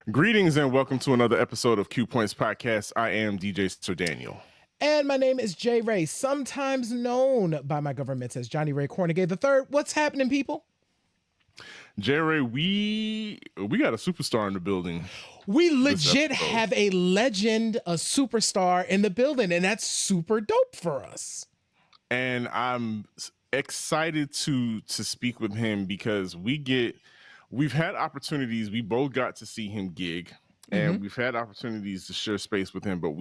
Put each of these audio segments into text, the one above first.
Greetings and welcome to another episode of Q Points Podcast. I am DJ Sir Daniel. And my name is J. Ray, sometimes known by my government as Johnny Ray Cornegay III. What's happening, people? Jerry, we got a superstar in the building. We legit have a legend, a superstar in the building, and that's super dope for us. And I'm excited to speak with him because we've had opportunities. We both got to see him gig, and we've had opportunities to share space with him, but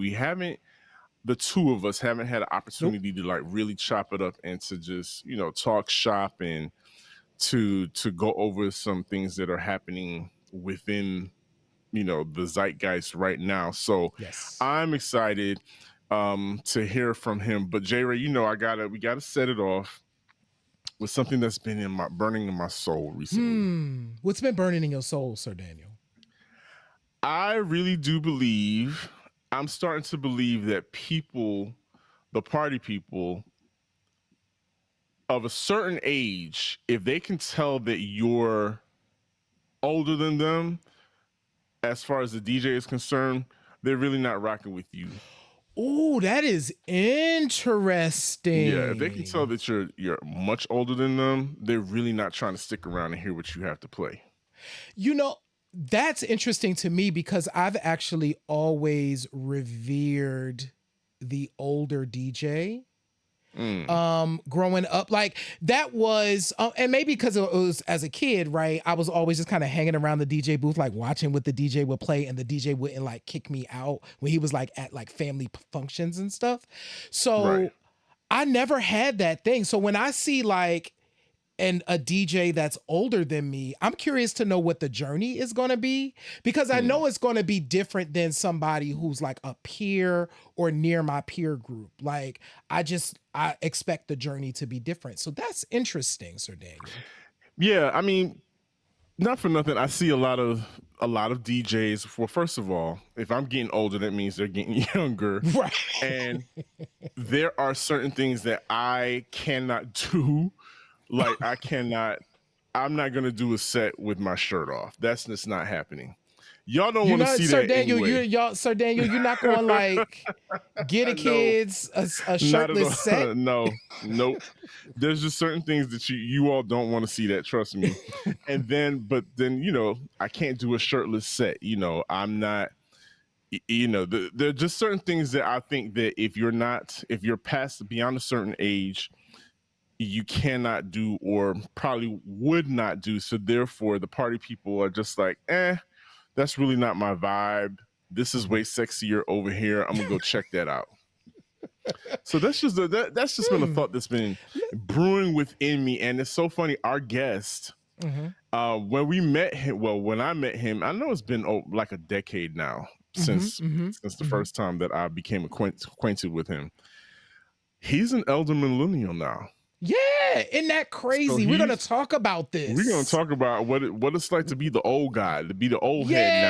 the two of us haven't had an opportunity to like really chop it up and to just, talk shop and to go over some things that are happening within, the zeitgeist right now. So yes. I'm excited to hear from him. But J. Ray, we gotta set it off with something that's been burning in my soul recently. What's been burning in your soul, Sir Daniel? I really do believe, I'm starting to believe that people, the party people of a certain age, if they can tell that you're older than them, as far as the DJ is concerned, they're really not rocking with you. Oh, that is interesting. Yeah, if they can tell that you're much older than them, they're really not trying to stick around and hear what you have to play. That's interesting to me because I've actually always revered the older DJ. Growing up, like that was, and maybe because it was as a kid, right? I was always just kind of hanging around the DJ booth, like watching what the DJ would play, and the DJ wouldn't like kick me out when he was like at like family functions and stuff. So I never had that thing. So when I see like a DJ that's older than me, I'm curious to know what the journey is going to be, because I know it's going to be different than somebody who's like a peer or near my peer group. Like I expect the journey to be different. So that's interesting, Sir Daniel. Yeah, I mean, not for nothing, I see a lot of DJs. Well, first of all, if I'm getting older, that means they're getting younger. Right. And there are certain things that I cannot do. Like I'm not going to do a set with my shirt off. That's just not happening. Y'all don't want to see Sir that Daniel, anyway. Sir Daniel, you're not going to like get a kid's a shirtless set? No, nope. There's just certain things that you all don't want to see that, trust me. But then, I can't do a shirtless set. I'm not, there are just certain things that I think that if you're past beyond a certain age, you cannot do or probably would not do. So therefore the party people are just like, that's really not my vibe. This is way sexier over here. I'm gonna go check that out. So that's just been a thought that's been brewing within me. And it's so funny. Our guest, when we met him, when I met him, I know it's been like a decade now since the first time that I became acquainted with him. He's an elder millennial now. Yeah, isn't that crazy? We're going to talk about this. We're going to talk about what it's like to be the old guy, to be the old head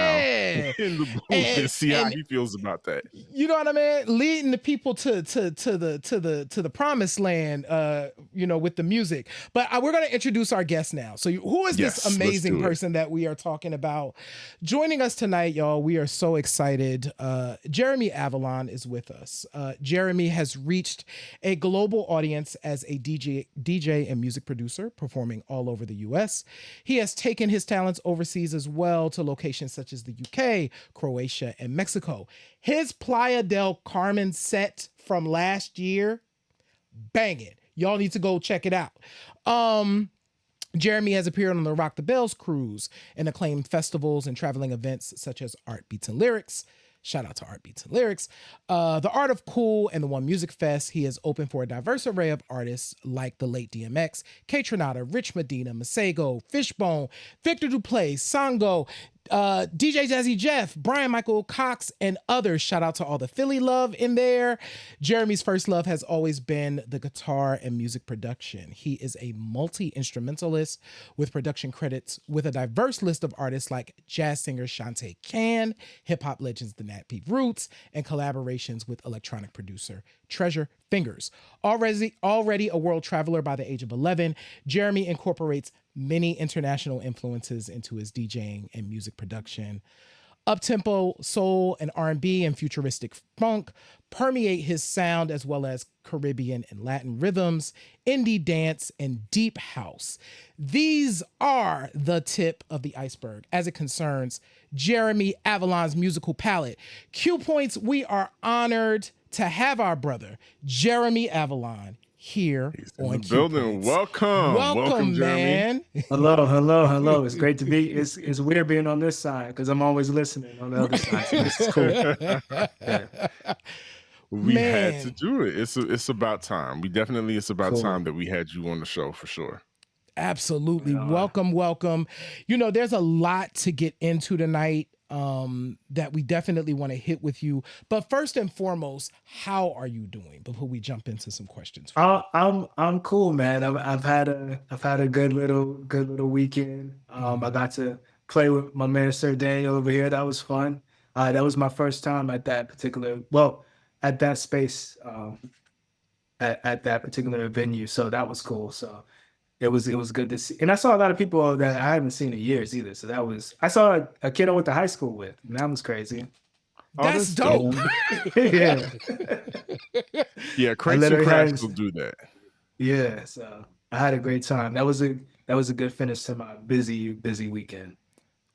now in the booth and see how he feels about that. You know what I mean? Leading the people to the promised land, with the music. But we're going to introduce our guest now. So who is this amazing person that we are talking about? Joining us tonight, y'all, we are so excited. Jeremy Avalon is with us. Jeremy has reached a global audience as a DJ and music producer, performing all over the US. He has taken his talents overseas as well to locations such as the UK, Croatia, and Mexico. His Playa del Carmen set from last year, banging. Y'all need to go check it out. Jeremy has appeared on the Rock the Bells cruise and acclaimed festivals and traveling events such as Art Beats and Lyrics. Shout out to Art Beats and Lyrics. The Art of Cool and the One Music Fest. He is open for a diverse array of artists like the late DMX, K Tronada, Rich Medina, Masego, Fishbone, Victor Duplaix, Sango, DJ Jazzy Jeff, Brian Michael Cox, and others. Shout out to all the Philly love in there. Jeremy's first love has always been the guitar and music production. He is a multi-instrumentalist with production credits with a diverse list of artists like jazz singer Shantae Can, hip-hop legends the Nat Pete Roots, and collaborations with electronic producer Treasure Fingers. Already a world traveler by the age of 11, Jeremy incorporates many international influences into his DJing and music production. Up-tempo soul and R&B and futuristic funk permeate his sound, as well as Caribbean and Latin rhythms, indie dance, and deep house. These are the tip of the iceberg as it concerns Jeremy Avalon's musical palette. Q Points, we are honored to have our brother, Jeremy Avalon, here He's in the on Q building. Points. Welcome, Jeremy. Man. Hello. It's great to be. It's weird being on this side because I'm always listening on the other side. So this is cool. Yeah. We had Man. to do it. It's about time. It's about Cool. time that we had you on the show for sure. Absolutely. Yeah. Welcome. There's a lot to get into tonight that we definitely want to hit with you. But first and foremost, how are you doing before we jump into some questions? I'm cool, man. I've had a good little weekend. I got to play with my man Sir Daniel over here. That was fun. That was my first time at that space, at that particular venue. So that was cool. So it was good to see. And I saw a lot of people that I haven't seen in years either. So I saw a kid I went to high school with, and that was crazy. That's dope. Yeah. Yeah, Crates and Cracks will do that. Yeah, so I had a great time. That was a good finish to my busy weekend.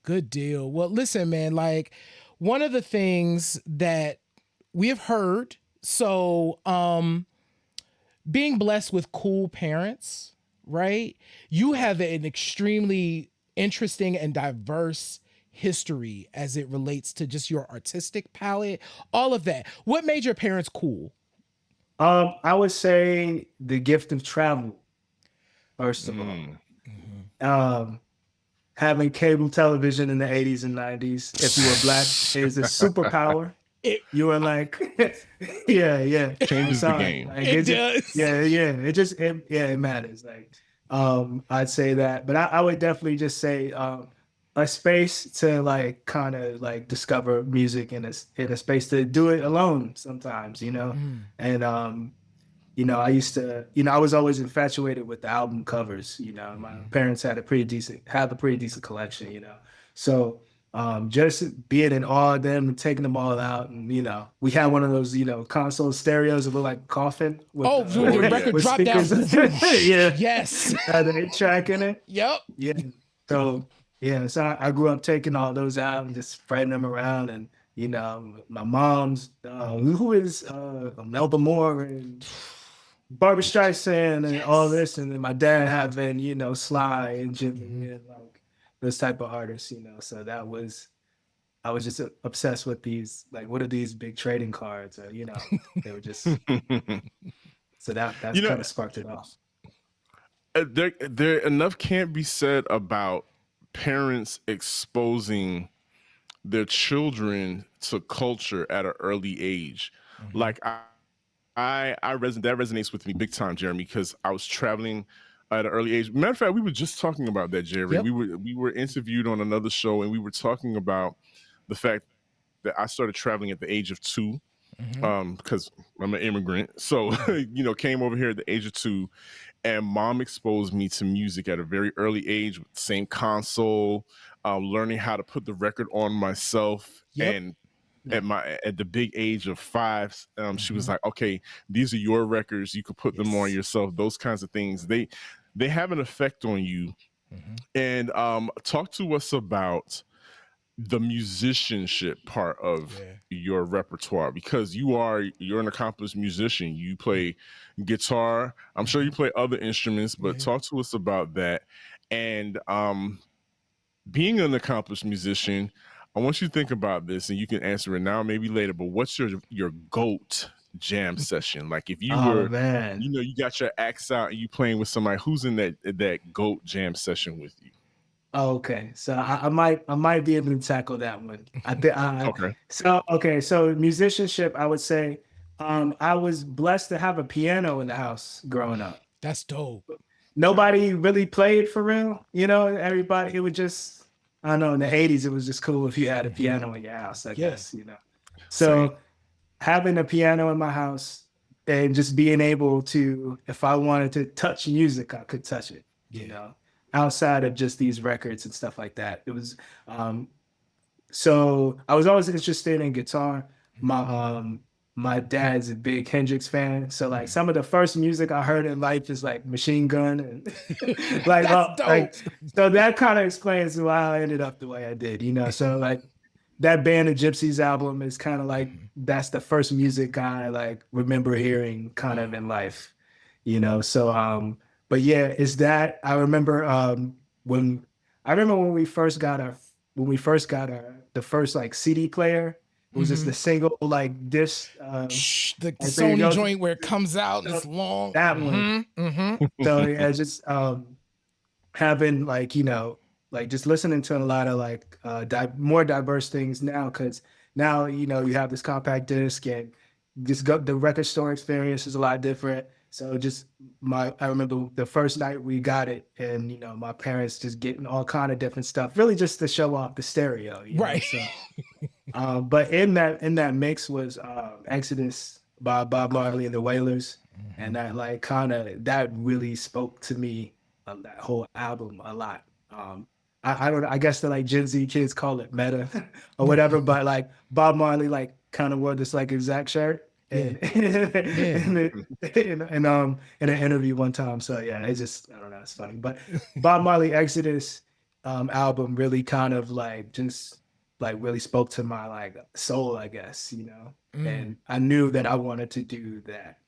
Good deal. Well, listen, man, like one of the things that we have heard, so being blessed with cool parents, right? You have an extremely interesting and diverse history as it relates to just your artistic palette, all of that. What made your parents cool? I would say the gift of travel, first of all. Having cable television in the 80s and 90s, if you were black, is a superpower. You were like, yeah. Changes the game. Like, It does. It matters. Like, I'd say that, but I would definitely just say a space to like kind of like discover music in a space to do it alone sometimes, and I used to, I was always infatuated with the album covers. My parents had a pretty decent collection. So just being in awe of them and taking them all out, and we had one of those console stereos that looked like a coffin with the record with drop down. yeah, Yes. had an 8-track in it. Yep. Yeah. So I grew up taking all those out and just spreading them around, and my mom's who is Melba Moore and Barbra Streisand and all this, and then my dad having Sly and Jimi and like those type of artists, So I was just obsessed with these, like, what are these big trading cards? Or, they were just so that's kind of sparked it off. There enough can't be said about parents exposing their children to culture at an early age. Like that resonates with me big time, Jeremy, because I was traveling at an early age. Matter of fact, we were just talking about that, Jerry. Yep. We were interviewed on another show, and we were talking about the fact that I started traveling at the age of 2, because I'm an immigrant. So came over here at the age of 2, and mom exposed me to music at a very early age with the same console, learning how to put the record on myself. Yep. And at the big age of 5, she was like, okay, these are your records, you could put them on yourself. Those kinds of things, they have an effect on you. And talk to us about the musicianship part of your repertoire, because you're an accomplished musician. You play guitar, I'm sure you play other instruments, but talk to us about that. And being an accomplished musician, I want you to think about this, and you can answer it now, maybe later, but what's your GOAT jam session? Like, if you you got your axe out and you playing with somebody, who's in that GOAT jam session with you? Oh, okay, so I might be able to tackle that one. Okay. So musicianship, I would say, I was blessed to have a piano in the house growing up. That's dope. Nobody really played for real, everybody, it would just, I don't know, in the 80s, it was just cool if you had a piano in your house, I guess, So having a piano in my house and just being able to, if I wanted to touch music, I could touch it, outside of just these records and stuff like that. It was So I was always interested in guitar. My dad's a big Hendrix fan, so like some of the first music I heard in life is like Machine Gun and That's dope. so that kind of explains why I ended up the way I did, you know. So like that Band of Gypsies album is kind of like that's the first music I like remember hearing kind of in life, you know. So but yeah, it's that I remember when when we first got our the first like CD player. It was just the single like disc. The And so you Sony go joint where it comes out and it's long. that one. So yeah, just having like like just listening to a lot of like more diverse things now because now you have this compact disc and just go the record store experience is a lot different. So just I remember the first night we got it and my parents just getting all kind of different stuff really just to show off the stereo, Right. So but in that mix was Exodus by Bob Marley and the Wailers, and that like kind of that really spoke to me that whole album a lot. I don't know, I guess the like Gen Z kids call it meta or whatever, but like Bob Marley like kind of wore this like exact shirt and in an interview one time. So yeah, it's just I don't know, it's funny. But Bob Marley Exodus album really kind of like just like really spoke to my like soul, I guess, and I knew that I wanted to do that.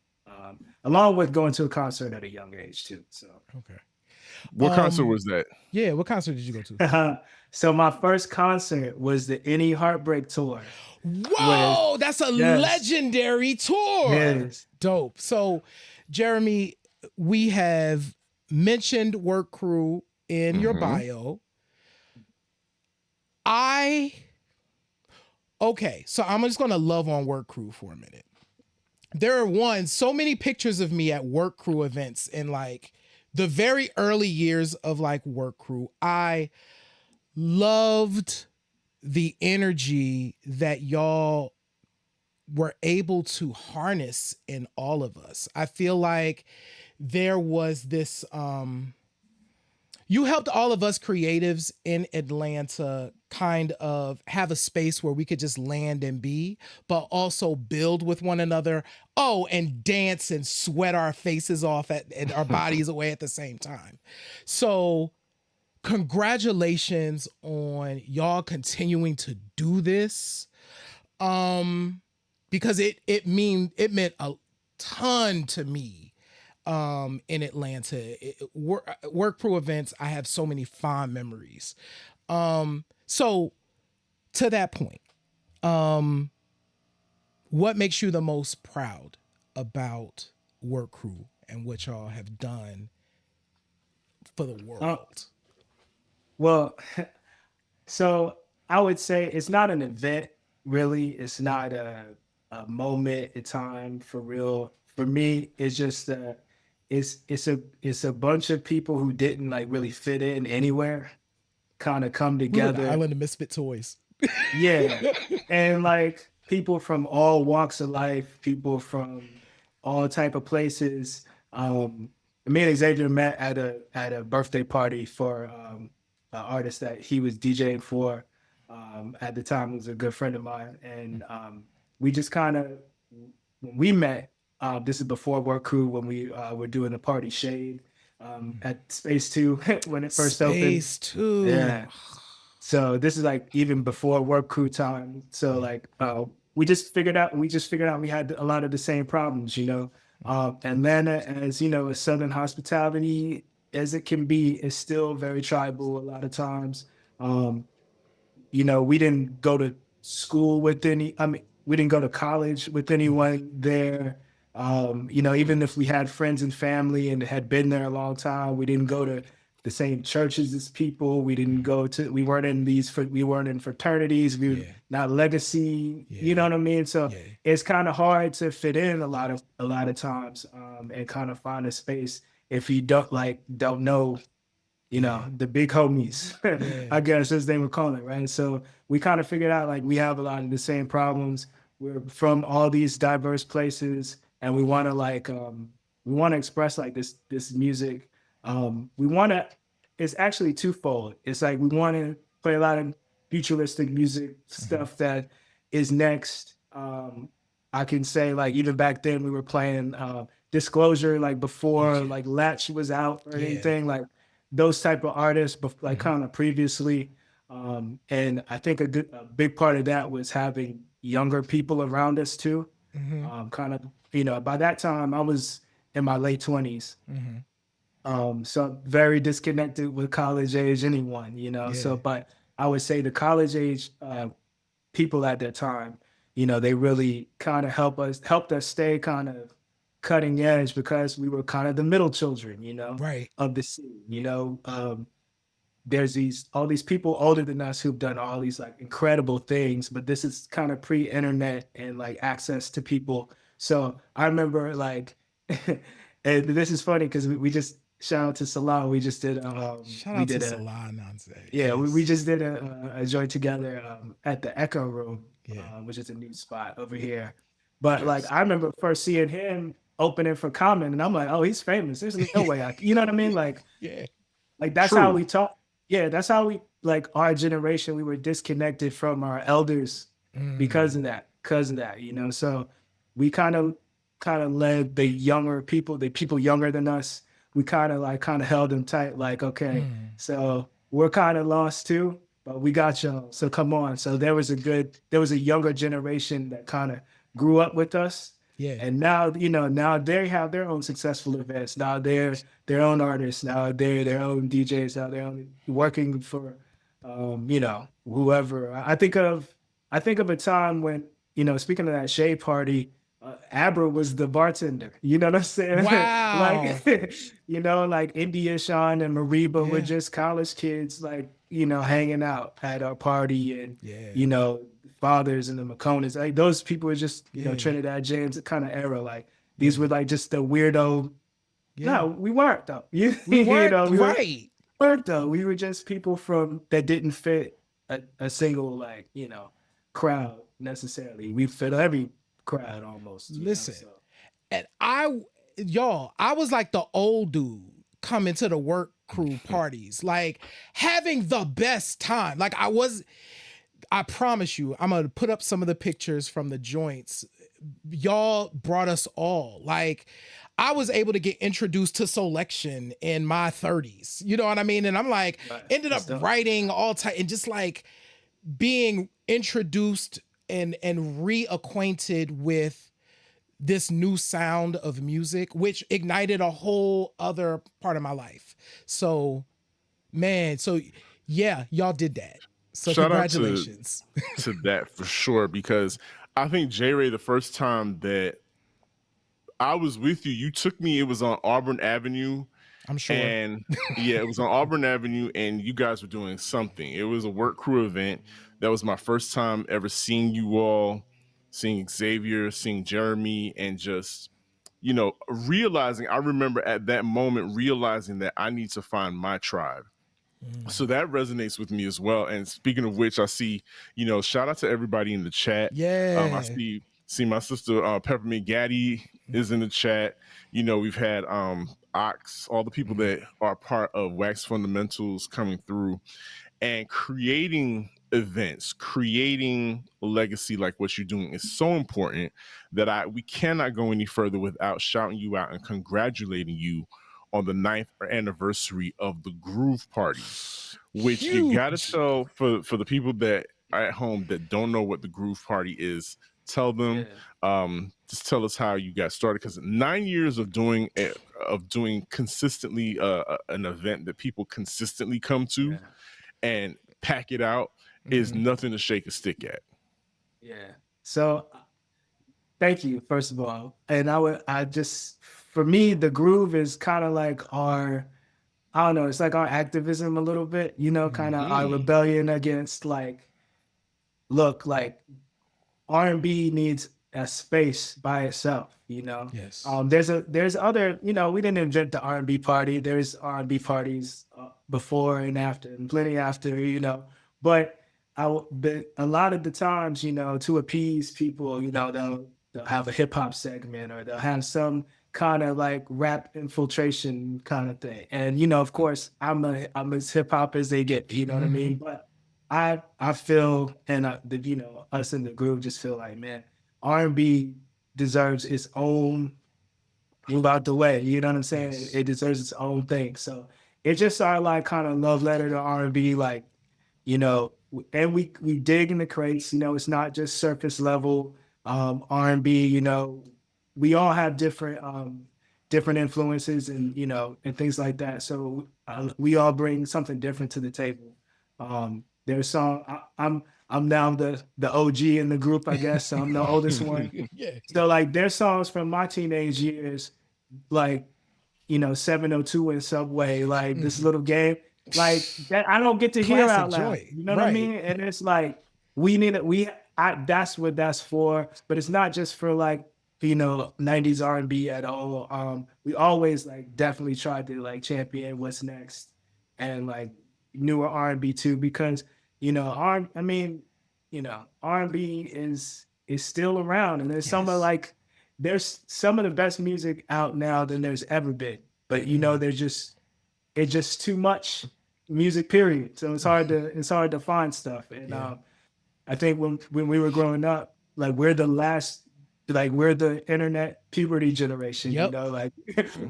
Along with going to a concert at a young age too. So okay. What concert was that? Yeah, what concert did you go to? So my first concert was the Any Heartbreak tour. Whoa, that's a legendary tour. Yes. Dope. So, Jeremy, we have mentioned WERC Crew in your bio. Okay, so I'm just gonna love on WERC Crew for a minute. There are so many pictures of me at WERC Crew events in like the very early years of like WERC Crew. I loved the energy that y'all were able to harness in all of us. I feel like there was this you helped all of us creatives in Atlanta kind of have a space where we could just land and be, but also build with one another. Oh, and dance and sweat our faces off and our bodies away at the same time. So congratulations on y'all continuing to do this. Because it meant a ton to me in Atlanta. WERC Crew events, I have so many fond memories. So to that point, what makes you the most proud about WERC Crew and what y'all have done for the world? Well, so I would say it's not an event, really. It's not a moment in time for real. For me, it's just it's a bunch of people who didn't like really fit in anywhere, kind of come together. The Island of Misfit Toys. Yeah, and like people from all walks of life, people from all type of places. Me and Xavier met at a birthday party for an artist that he was DJing for. At the time, he was a good friend of mine, and we just kind of when we met. This is before WERC Crew when we were doing the party Shade at Space 2 when it first opened. Space 2. Yeah. So this is like even before WERC Crew time. So like we just figured out we had a lot of the same problems, Atlanta, as a Southern hospitality as it can be, is still very tribal a lot of times. We didn't go to school with we didn't go to college with anyone there. Even if we had friends and family and had been there a long time, we didn't go to the same churches as people. We weren't in fraternities. We were not legacy. Yeah. You know what I mean? So it's kind of hard to fit in a lot of times and kind of find a space if you don't know, the big homies, I guess as they would call it, right? So we kind of figured out like we have a lot of the same problems. We're from all these diverse places. And we want to express like this music. It's actually twofold. It's like we want to play a lot of futuristic music stuff that is next. I can say like even back then we were playing Disclosure like before like Latch was out or anything, like those type of artists, like kind of previously. And I think a big part of that was having younger people around us too. Kind of, by that time I was in my late 20s. So very disconnected with college age anyone, so, but I would say the college age people at that time, they really kind of helped us stay kind of cutting edge because we were kind of the middle children, Right. of the scene, there's all these people older than us who've done all these like incredible things, but this is kind of pre-internet and like access to people. So I remember like, and this is funny because we just shout out to Salah. We just did Shout we out did to a Salah Nanze. yeah, we just did a joint together at the Echo Room, Yeah. which is a new spot over here. But like Yes. I remember first seeing him opening for Common, and I'm like, oh, he's famous. There's no way you know what I mean? Yeah. Like that's how we talk. Yeah, that's how we like our generation. We were disconnected from our elders because of that. So we kind of led the younger people, the people younger than us. We kind of held them tight. Like, okay, so we're kind of lost too, but we got y'all. So come on. So there was a younger generation that kind of grew up with us. Yeah. And now, now they have their own successful events. Now they're their own artists. Now they're their own DJs. Now they're working for, whoever. I think of a time when, speaking of that shade party, Abra was the bartender. You know what I'm saying? Wow. like India, Sean, and Mariba were just college kids, like, hanging out at our party, and fathers and the Maconas. Like those people were just, Trinidad James kind of era. Like these were like just the weirdo. No, we weren't though. We weren't right. Weren't though. We were just people that didn't fit a single crowd necessarily. We fit every crowd almost. Listen, and I was like the old dude coming to the WERC Crew parties, like having the best time. Like I promise you, I'm gonna put up some of the pictures from the joints. Y'all brought us all. Like I was able to get introduced to Selection in my 30s. You know what I mean? And I'm like, ended up writing all time and just like being introduced and reacquainted with this new sound of music, which ignited a whole other part of my life. So, man, yeah, y'all did that. So Shout congratulations. out to that for sure, because I think J-Ray, the first time that I was with you, you took me, it was on Auburn Avenue. I'm sure. And yeah, it was on Auburn Avenue, and you guys were doing something. It was a WERC Crew event. That was my first time ever seeing you all, seeing Xavier, seeing Jeremy, and just, realizing, I remember at that moment realizing that I need to find my tribe. So that resonates with me as well. And speaking of which, I see, shout out to everybody in the chat. Yeah. I see my sister Peppermint Gaddy is in the chat. We've had Ox, all the people that are part of Wax Fundamentals coming through and creating events, creating a legacy like what you're doing is so important that we cannot go any further without shouting you out and congratulating you on the 9th anniversary of the Groove Party, which you gotta tell for the people that are at home that don't know what the Groove Party is. Tell them, just tell us how you got started, because 9 years of doing consistently an event that people consistently come to and pack it out is nothing to shake a stick at. Yeah. So thank you, first of all. And for me, the Groove is kind of like I don't know, it's like our activism a little bit, kind of our rebellion against look, R&B needs a space by itself, Yes. There's other, we didn't invent the R&B party. There's R&B parties before and after, and plenty after, but a lot of the times, to appease people, they'll have a hip hop segment, or they'll have some kind of like rap infiltration kind of thing. And, of course, I'm as hip hop as they get, you know what I mean? But I feel, and you know, us in the group just feel like, man, R&B deserves its own move out the way. You know what I'm saying? Yes. It deserves its own thing. So it's just our like kind of love letter to R&B, like, you know, and we dig in the crates. You know, it's not just surface level R&B. You know, we all have different influences and you know and things like that. So we all bring something different to the table. There's song I'm now the OG in the group, I guess. So I'm the oldest one. Yeah. So like there's songs from my teenage years, like you know 702 in Subway, like this little game, like that I don't get to hear Classic out loud. joy. You know what I Right. mean? And it's like we need it. That's what that's for. But it's not just for like you know 90s R&B at all. We always like definitely tried to like champion what's next and like newer R&B too because you know I mean you know R&B is still around and there's some of Yes. like there's some of the best music out now than there's ever been. But you know, there's just it's just too much music, period. So it's hard to find stuff. And Yeah. I think when we were growing up, like we're the last like we're the internet puberty generation, you Yep. know, like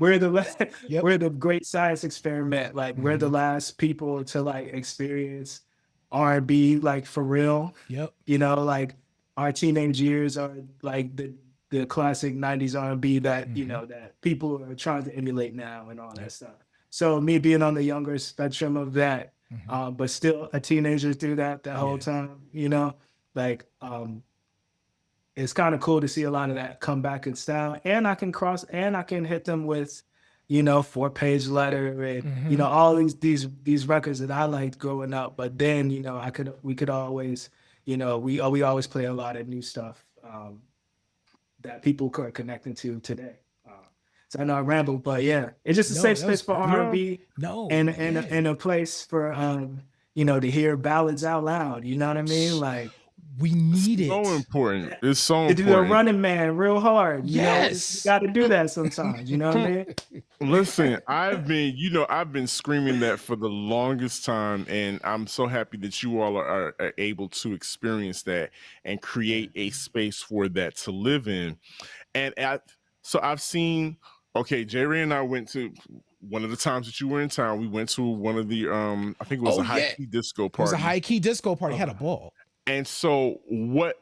we're the Yep. we're the great science experiment. Like we're the last people to like experience R&B like for real. Yep. You know, like our teenage years are like the classic 90s R&B that, you know, that people are trying to emulate now and all that stuff. So me being on the younger spectrum of that, but still a teenager through that whole time, you know, like it's kind of cool to see a lot of that come back in style. And I can hit them with, you know, 4-page letter and you know all these records that I liked growing up. But then you know we could always, you know, we always play a lot of new stuff that people are connecting to today. So I know I rambled, but yeah, it's just a No, safe that was space for perfect. R&B No. and Yeah. and a place for you know to hear ballads out loud. You know what I mean? Like We need it. So important. It's so to do the important. running man real hard. You know, you Yes. got to do that sometimes. You know what I mean? Listen, I've been screaming that for the longest time, and I'm so happy that you all are able to experience that and create a space for that to live in. And so I've seen, okay, Jerry and I went to one of the times that you were in town. We went to one of the, I think it was Oh a high yeah. key disco It was a party. high key disco party. Had a ball. And so what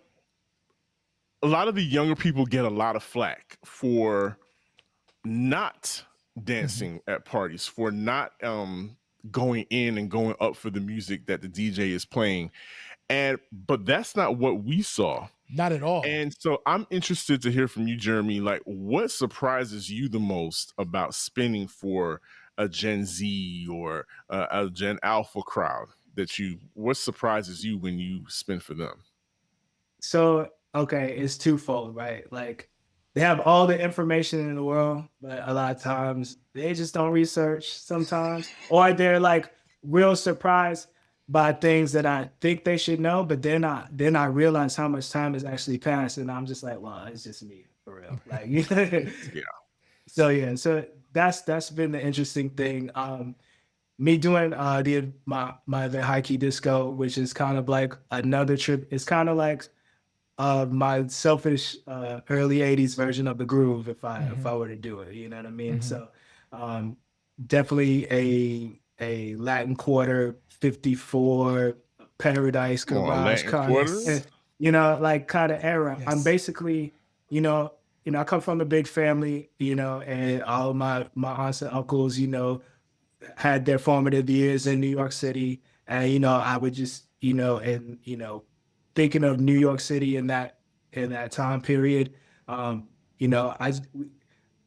a lot of the younger people get a lot of flack for not dancing at parties, for not going in and going up for the music that the DJ is playing. But that's not what we saw. Not at all. And so I'm interested to hear from you, Jeremy, like what surprises you the most about spinning for a Gen Z or a Gen Alpha crowd what surprises you when you spin for them? So okay, it's twofold, right? Like they have all the information in the world, but a lot of times they just don't research sometimes, or they're like real surprised by things that I think they should know, but they're not. Then I realize how much time has actually passed, and I'm just like, well, it's just me for real. Like, Yeah. so yeah, so that's been the interesting thing. Me doing my the high key disco, which is kind of like another trip. It's kind of like my selfish early 80s version of the groove if I were to do it, you know what I mean? So um definitely a Latin Quarter 54 Paradise Come on, Garage Latin kind of Yes. quarters. you know like kind of era. I'm Yes. basically you know I come from a big family, you know, and all of my aunts and uncles, you know, had their formative years in New York City. And, you know, I would just, you know, and, you know, thinking of New York City in that time period, you know,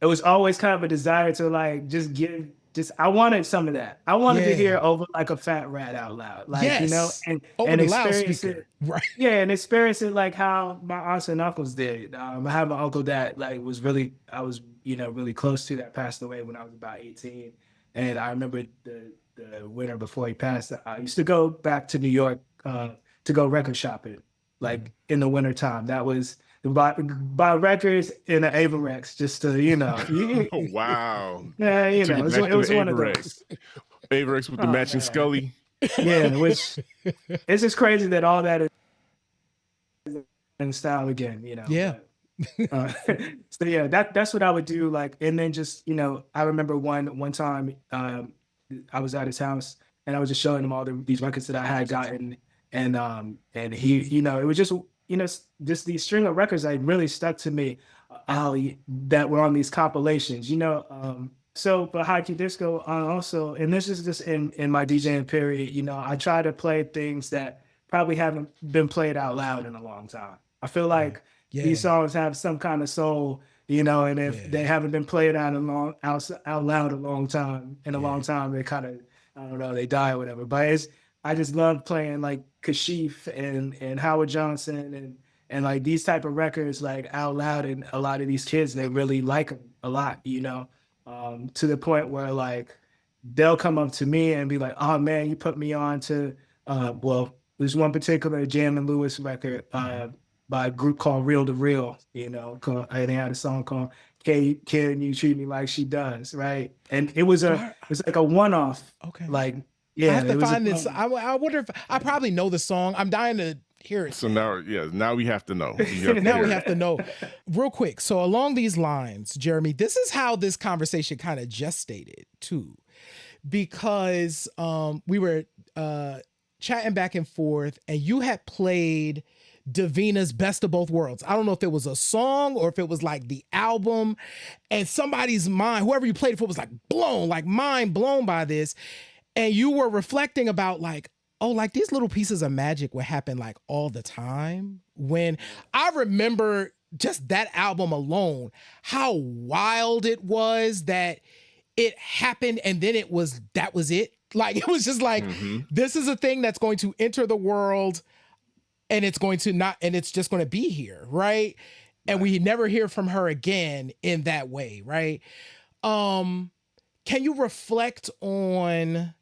it was always kind of a desire to like just I wanted some of that. I wanted to hear Yeah. over like a fat rat out loud. Like, you know, Yes. and Over the experience loudspeaker. it. Right. Yeah, and experience it like how my aunts and uncles did. I have an uncle that like I was, you know, really close to that passed away when I was about 18. And I remember the winter before he passed, I used to go back to New York to go record shopping, like in the winter time. That was buy records in an Avarex just to, you know, Wow. yeah, you Took know, it back it to the was one of those. Averex. Averex with the Oh matching man. Scully. Yeah, which it's just crazy that all that is in style again, you know. Yeah. But so yeah, that's what I would do. Like, and then just, you know, I remember one time I was at his house and I was just showing him all these records that I had gotten, and he, you know, it was just, you know, just these string of records that really stuck to me, that were on these compilations, you know. So, but Hockey Disco also, and this is just in my DJing period, you know, I try to play things that probably haven't been played out loud in a long time. I feel like these Yeah. songs have some kind of soul, you know, and if Yeah. they haven't been played out loud a long time, Yeah. they kind of, I don't know, they die or whatever. But I just love playing like Kashif and Howard Johnson and like these type of records like out loud, and a lot of these kids, they really like them a lot, you know, to the point where like they'll come up to me and be like, "Oh man, you put me on to well, there's one particular Jam and Lewis record by a group called Real to Real, you know, they had a song called Can You Treat Me Like She Does," right? And it was like a one-off, Okay. like, I yeah, have to it was find this. I wonder if I probably know the song. I'm dying to hear it. So now we have to know. Now we have to know. Real quick. So along these lines, Jeremy, this is how this conversation kind of gestated too. Because we were chatting back and forth, and you had played Davina's Best of Both Worlds. I don't know if it was a song or if it was like the album, and somebody's mind, whoever you played it for, was like blown, like mind blown by this. And you were reflecting about like, oh, like these little pieces of magic would happen like all the time. When I remember just that album alone, how wild it was that it happened, and then that was it. Like, it was just like, this is a thing that's going to enter the world, and it's going to not, and it's just going to be here, right? And we never hear from her again in that way, right? Can you reflect on,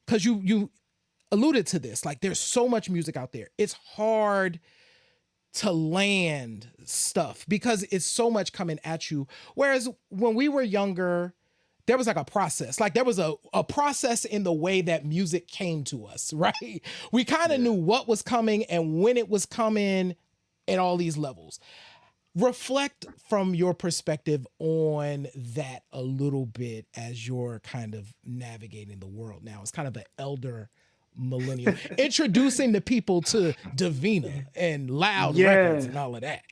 because you alluded to this, like there's so much music out there. It's hard to land stuff because it's so much coming at you. Whereas when we were younger, there was like a process. Like there was a process in the way that music came to us, right? We kind of knew what was coming and when it was coming at all these levels. Reflect from your perspective on that a little bit as you're kind of navigating the world now. It's kind of an elder millennial, introducing the people to Davina and loud records and all of that.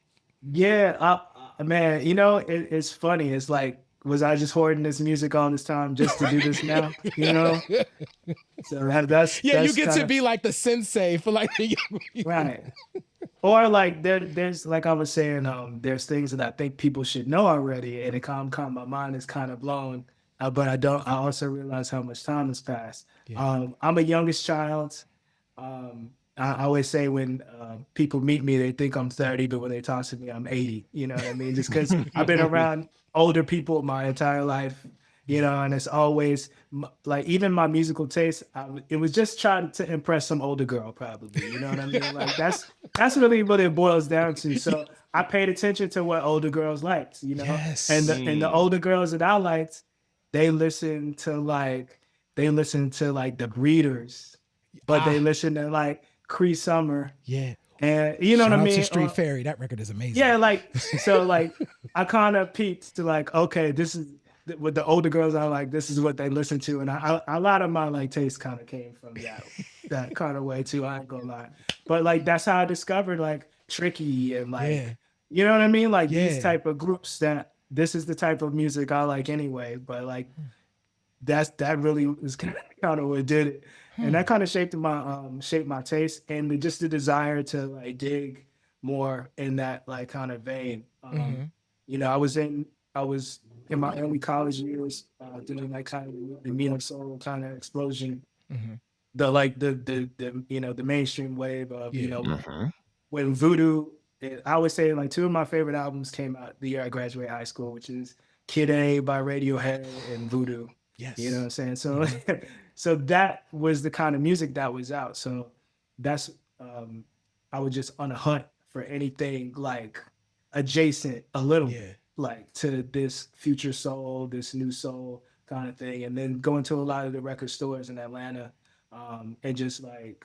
Yeah, man, you know, it's funny. It's like, was I just hoarding this music all this time just to do this now? You know? So that's you get kinda, to be like the sensei for like the young people. right. Or like there's like I was saying, there's things that I think people should know already, and it my mind is kind of blown. But I also realize how much time has passed. Yeah. I'm a youngest child. I always say when people meet me, they think I'm 30, but when they talk to me, I'm 80. You know what I mean? Just because I've been around older people my entire life, you know, and it's always like, even my musical taste, it was just trying to impress some older girl, probably. You know what I mean? Like that's really what it boils down to. So I paid attention to what older girls liked, you know, Yes. and the older girls that I liked, they listened to like the Breeders, but they listened to like Cree Summer. Yeah. And you know Shout what I out mean? to Street Fairy. That record is amazing. Yeah, like, so like I kind of peeped to like, okay, this is what the older girls are like, this is what they listen to. And a lot of my like taste kind of came from that kind of way too. I ain't gonna lie. But like, that's how I discovered like Tricky and like, you know what I mean? Like these type of groups, that this is the type of music I like anyway. But like, that really was kind of what did it. And that kind of shaped my taste and just the desire to like dig more in that like kind of vein. You know, I was in my early college years doing like kind of the neo soul kind of explosion, the you know, the mainstream wave of you know, when Voodoo. I would say like two of my favorite albums came out the year I graduated high school, which is Kid A by Radiohead and Voodoo. Yes. You know what I'm saying? So so that was the kind of music that was out. So that's I was just on a hunt for anything like adjacent a little like to this future soul, this new soul kind of thing. And then going to a lot of the record stores in Atlanta, and just like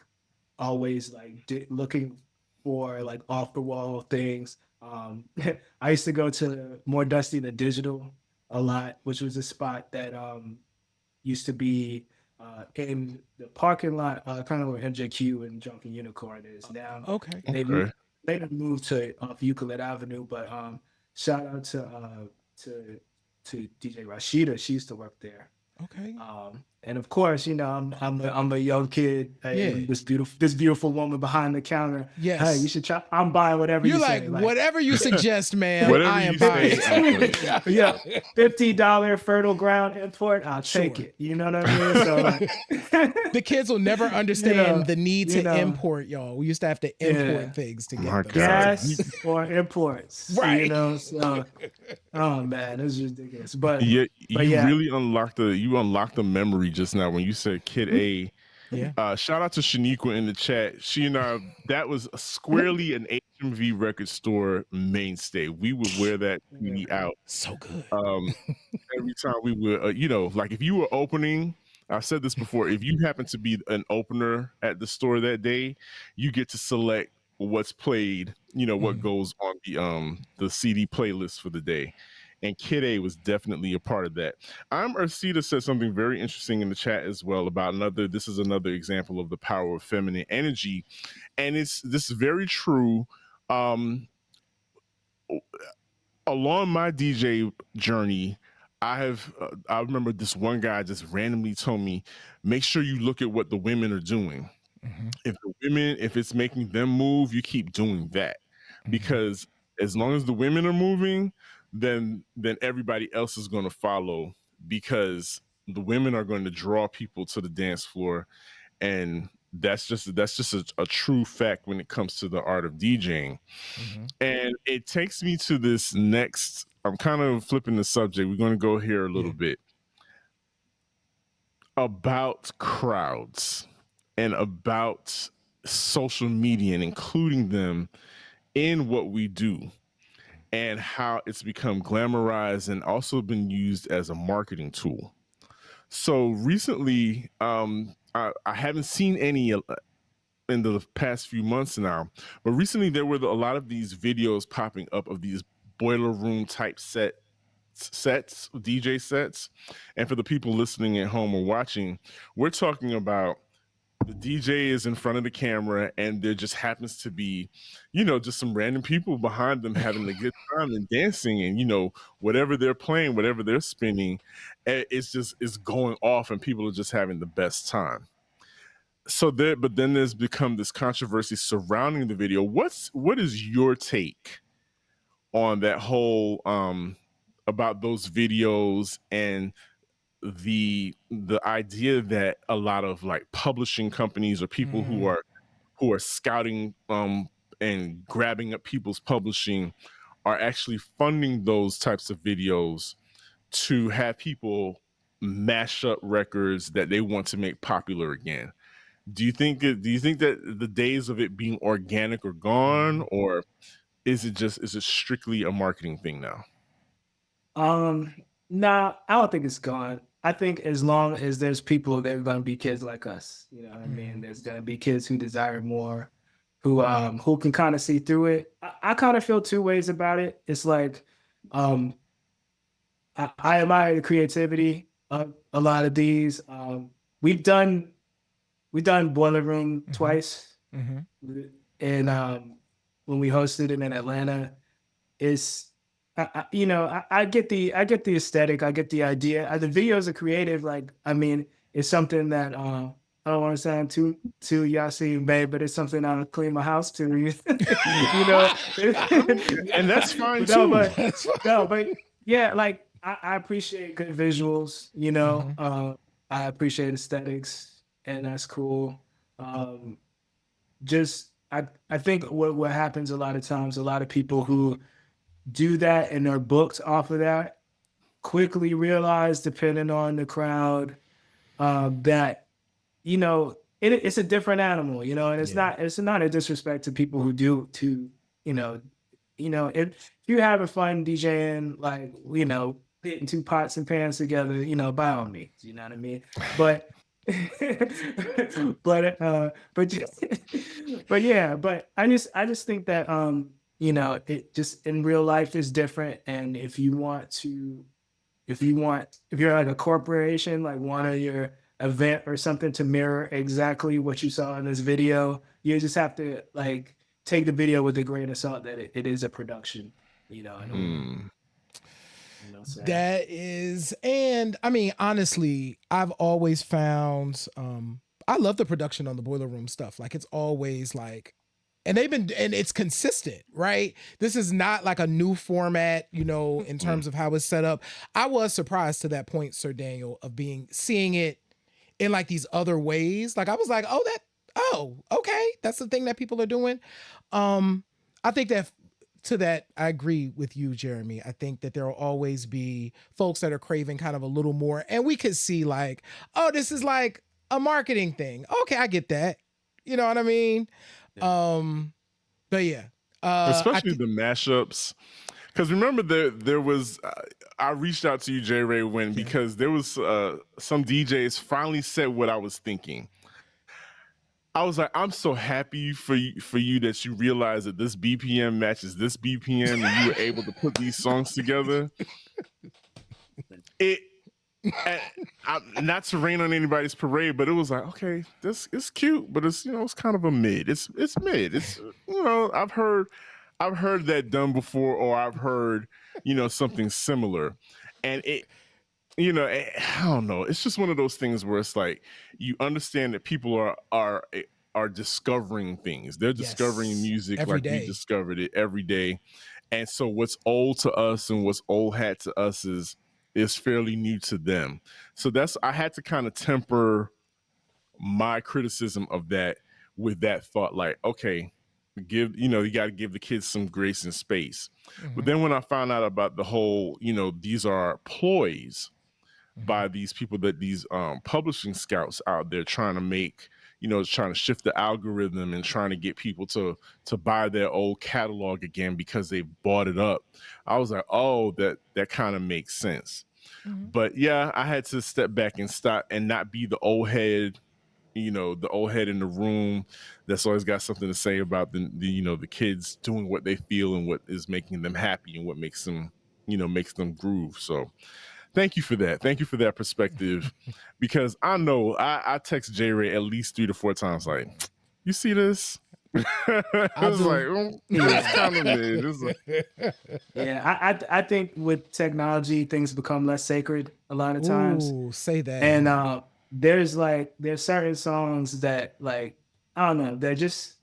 always like looking for like off the wall things. I used to go to More Dusty Than Digital a lot, which was a spot that used to be in the parking lot, kind of where MJQ and Drunken Unicorn is now. Okay. They Okay. later moved to off Euclid Avenue, but shout out to DJ Rashida. She used to work there. Okay. And of course, you know, I'm a young kid, Yeah. and this beautiful woman behind the counter. Yes. Hey, you should try. I'm buying whatever You're you like, say. whatever you suggest, man, Whatever I am you buying. say. Yeah, $50 fertile ground import. I'll take Sure. it. You know what I mean? So like, The kids will never understand You know, the need you to know. import, y'all. We used to have to import Yeah. things to My get them. God. gas or imports. Right. You know. So, oh man, it's ridiculous. But Yeah, but you yeah. really unlocked the memory just now when you said Kid A. Yeah. Shout out to Shaniqua in the chat. She and I, that was squarely an HMV record store mainstay. We would wear that CD out So good. every time we would, like if you were opening. I said this before. If you happen to be an opener at the store that day, you get to select what's played. What goes on the CD playlist for the day. And Kid A was definitely a part of that. Ursita said something very interesting in the chat as well about this is another example of the power of feminine energy. And this is very true. Along my DJ journey, I remember this one guy just randomly told me, make sure you look at what the women are doing. If it's making them move, you keep doing that. Because as long as the women are moving, then everybody else is going to follow, because the women are going to draw people to the dance floor. And that's just a true fact when it comes to the art of DJing. And it takes me to this next. I'm kind of flipping the subject. We're going to go here a little bit about crowds and about social media and including them in what we do, and how it's become glamorized and also been used as a marketing tool. So recently, I haven't seen any in the past few months now, but recently there were a lot of these videos popping up of these boiler room type sets, DJ sets. And for the people listening at home or watching, we're talking about the DJ is in front of the camera and there just happens to be, just some random people behind them having a good time and dancing, and whatever they're playing, whatever they're spinning, it's going off and people are just having the best time. But then there's become this controversy surrounding the video. What is your take on that whole about those videos and the idea that a lot of like publishing companies or people who are scouting and grabbing up people's publishing are actually funding those types of videos to have people mash up records that they want to make popular again? Do you think that the days of it being organic are gone, or is it strictly a marketing thing now? Nah, I don't think it's gone. I think as long as there's people, there's gonna be kids like us. You know what I mean? There's gonna be kids who desire more, who can kind of see through it. I kind of feel two ways about it. It's like, I admire the creativity of a lot of these. We've done Boiler Room twice, and when we hosted it in Atlanta, it's I get the aesthetic, I get the idea. The videos are creative. Like, I mean, it's something that I don't want to sound too Yasin Bey, but it's something I'll clean my house to. And that's fine no, too. but yeah, like I appreciate good visuals. I appreciate aesthetics, and that's cool. Just I think what happens a lot of times, a lot of people who do that and are booked off of that quickly realize, depending on the crowd, that it's a different animal, and it's not a disrespect to people who do to if you have a fun DJing, like hitting two pots and pans together, by all means, you know what I mean. But but yeah, but I just think that you know, it just in real life is different. And if you want to, if you're like a corporation, like one of your event or something to mirror exactly what you saw in this video, you just have to like take the video with a grain of salt that it is a production, you know, in a way. Mm. You know what I'm saying? That is, and I mean, honestly, I've always found I love the production on the Boiler Room stuff. Like it's always like, and it's consistent, right? This is not like a new format, you know, in terms of how it's set up. I was surprised to that point, Sir Daniel, of seeing it in like these other ways. Like I was like, oh, okay, that's the thing that people are doing. I think that to that, I agree with you, Jeremy. I think that there will always be folks that are craving kind of a little more, and we could see like, oh, this is like a marketing thing. Okay, I get that. You know what I mean? But yeah, Especially the mashups. Because remember, there was I reached out to you, J. Ray, because there was some DJs finally said what I was thinking. I was like, I'm so happy for you that you realize that this BPM matches this BPM, and you were able to put these songs together. It. Not to rain on anybody's parade, but it was like, okay, this is cute, but it's, you know, it's kind of a mid. It's mid. It's, you know, I've heard that done before, or I've heard, you know, something similar, and it, you know, I don't know. It's just one of those things where it's like you understand that people are discovering things. They're discovering music every like we day. discovered it every day, and so what's old to us and what's old hat to us is fairly new to them. So I had to kind of temper my criticism of that with that thought, like, okay, you got to give the kids some grace and space. But then when I found out about the whole, you know, these are ploys by these people, that these publishing scouts out there trying to make, you know, trying to shift the algorithm and trying to get people to buy their old catalog again because they bought it up, I was like, oh, that kind of makes sense. But yeah, I had to step back and stop and not be the old head, you know, the old head in the room that's always got something to say about the you know, the kids doing what they feel and what is making them happy and what makes them, you know, makes them groove. So thank you for that. Thank you for that perspective, because I know I text J Ray at least 3 to 4 times, like, you see this? It was do. like, it's kind of mid. It's like, Yeah, I think with technology, things become less sacred a lot of times. Ooh, say that. And there's certain songs that like I don't know, they're just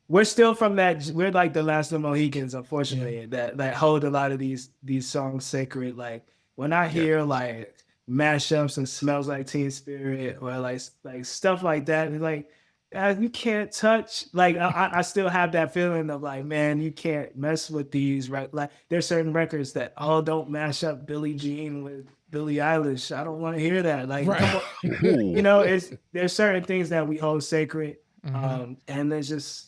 we're still from that we're like the last of the Mohicans, unfortunately, that hold a lot of these songs sacred. Like when I hear like mashups and Smells Like Teen Spirit or like stuff like that, it's like you can't touch like I still have that feeling of like, man, you can't mess with these, right? Like there's certain records that don't mash up Billie Jean with Billie Eilish. I don't want to hear that. Like come on. You know, there's certain things that we hold sacred. And there's just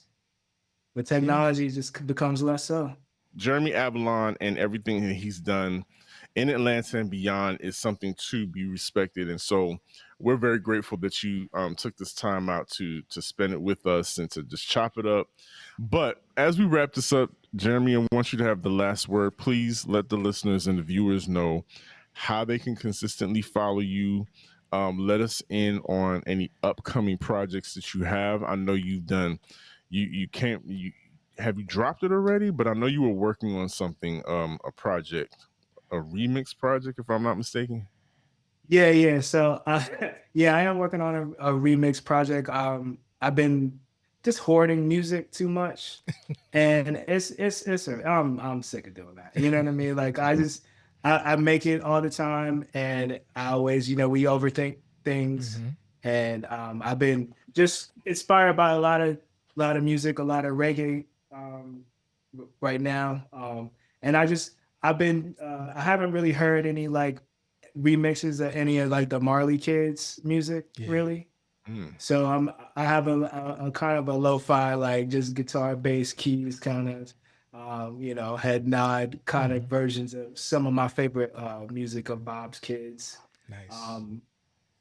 with technology it just becomes less so. Jeremy Avalon and everything that he's done in Atlanta and beyond is something to be respected. And so we're very grateful that you took this time out to spend it with us and to just chop it up. But as we wrap this up, Jeremy, I want you to have the last word. Please let the listeners and the viewers know how they can consistently follow you. Let us in on any upcoming projects that you have. I know you've done. You can't. Have you dropped it already? But I know you were working on something, a project, a remix project, if I'm not mistaken. Yeah. So yeah, I am working on a remix project. I've been just hoarding music too much, and I'm sick of doing that. You know what I mean? Like I make it all the time, and I always, you know, we overthink things, and I've been just inspired by a lot of music, a lot of reggae right now, and I haven't really heard any like remixes of any of like the Marley kids music really. So I have a kind of a lo-fi, like just guitar, bass, keys, kind of you know, head nod kind of versions of some of my favorite music of Bob's Kids. Nice.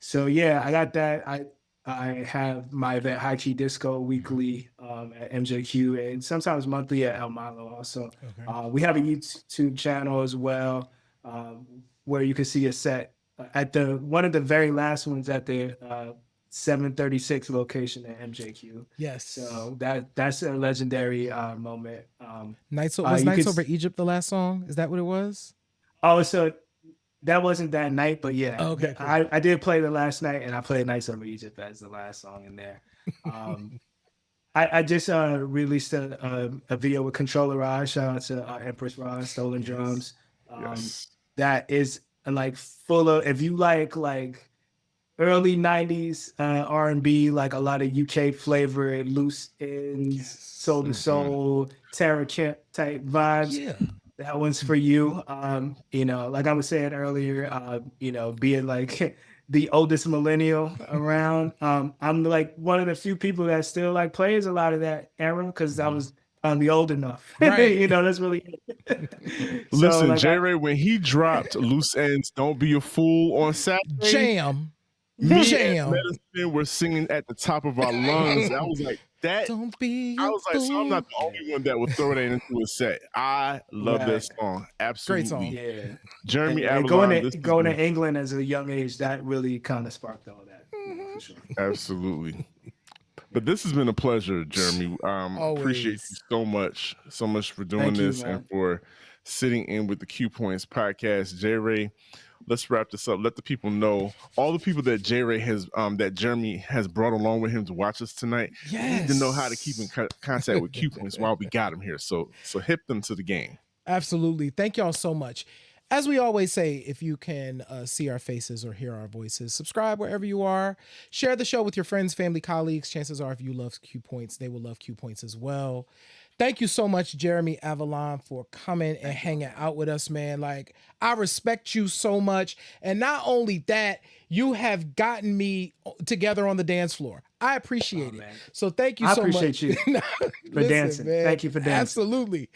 So yeah, I got that. I have my event High Key Disco weekly at MJQ and sometimes monthly at El Malo also. Okay. We have a YouTube channel as well where you can see a set at the one of the very last ones at the 736 location at MJQ. Yes. So that's a legendary moment. Nights You Nights could Over Egypt the last song? Is that what it was? oh, so that wasn't that night, but yeah, Okay, cool. I did play the last night, and I played Nights Over Egypt as the last song in there. I just released a video with Controller Raj. Shout out to Empress Raj, Stolen Drums. Yes. That is like full of, if you like early 90s R&B, like a lot of UK flavor, loose ends, soul to soul, Tara Kemp type vibes. Yeah. That one's for you. You know, like I was saying earlier, you know, being like the oldest millennial around, I'm like one of the few people that still like plays a lot of that era because I was the old enough. Right. You know, that's really Listen, like J-Ray, when he dropped Loose Ends, Don't Be a Fool on Saturday, Jam. me Jam. and Medicine were singing at the top of our lungs. I was like, that. Don't be I a was like, so I'm not the fool. only one that would throw that into a set. I love that song. Absolutely. Great song. Yeah. Jeremy And Avalon. going to England as a young age, that really kind of sparked all that. For sure. Absolutely. But this has been a pleasure, Jeremy. Appreciate you so much for doing Thank you, this man. and for sitting in with the Q Points podcast. J-Ray, let's wrap this up. Let the people know, all the people that J-Ray has, that Jeremy has brought along with him to watch us tonight. Yes. Need to know how to keep in contact with Q Points while we got him here. So hip them to the game. Absolutely. Thank y'all so much. As we always say, if you can see our faces or hear our voices, subscribe wherever you are. Share the show with your friends, family, colleagues. Chances are if you love Q Points, they will love Q Points as well. Thank you so much, Jeremy Avalon, for coming and hanging out with us, man. Like, I respect you so much. And not only that, you have gotten me together on the dance floor. I appreciate it. Man. So thank you so much. I appreciate you for dancing. Man. Thank you for dancing. Absolutely.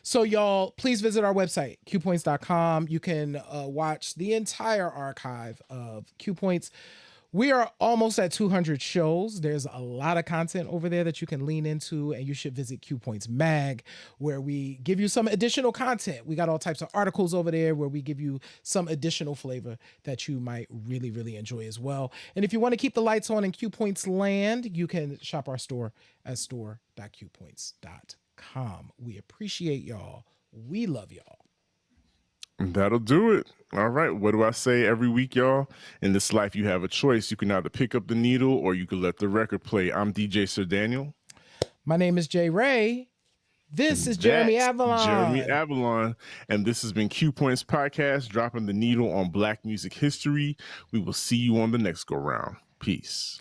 So y'all, please visit our website, qpoints.com. You can watch the entire archive of Q Points. We are almost at 200 shows. There's a lot of content over there that you can lean into, and you should visit Q Points Mag, where we give you some additional content. We got all types of articles over there where we give you some additional flavor that you might really, really enjoy as well. And if you want to keep the lights on in Q Points land, you can shop our store at store.qpoints.com. We appreciate y'all. We love y'all. That'll do it. All right. What do I say every week, y'all? In this life, you have a choice. You can either pick up the needle or you can let the record play. I'm DJ Sir Daniel. My name is Jay Ray. This is Jeremy Avalon. Jeremy Avalon. And this has been Q Points Podcast, dropping the needle on Black music history. We will see you on the next go round. Peace.